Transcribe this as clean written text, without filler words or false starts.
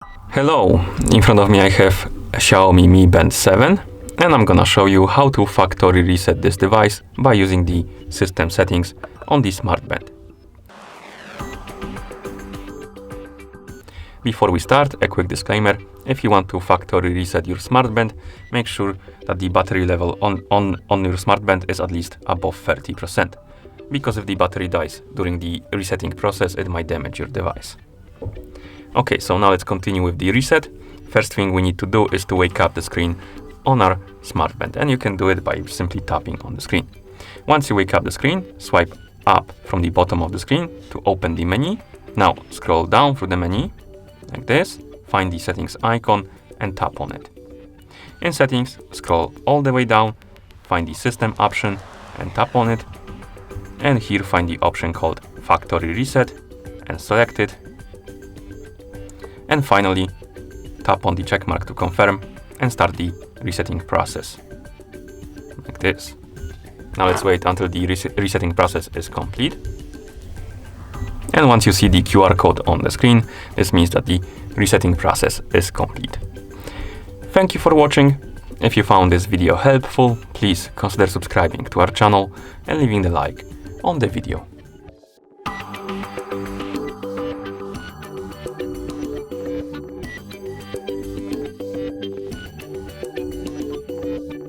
Hello, in front of me I have a Xiaomi Mi Band 7 and I'm gonna show you how to factory reset this device by using the system settings on the smart band. Before we start, a quick disclaimer. If you want to factory reset your smart band, make sure that the battery level on your smart band is at least above 30%, because if the battery dies during the resetting process, it might damage your device. Okay, so now let's continue with the reset. First thing we need to do is to wake up the screen on our smart band, and you can do it by simply tapping on the screen. Once you wake up the screen, swipe up from the bottom of the screen to open the menu. Now scroll down through the menu like this, find the settings icon and tap on it. In settings, scroll all the way down, find the system option and tap on it, and here find the option called factory reset and select it. And finally, tap on the check mark to confirm and start the resetting process, like this. Now let's wait until the resetting process is complete. And once you see the QR code on the screen, this means that the resetting process is complete. Thank you for watching. If you found this video helpful, please consider subscribing to our channel and leaving the like on the video.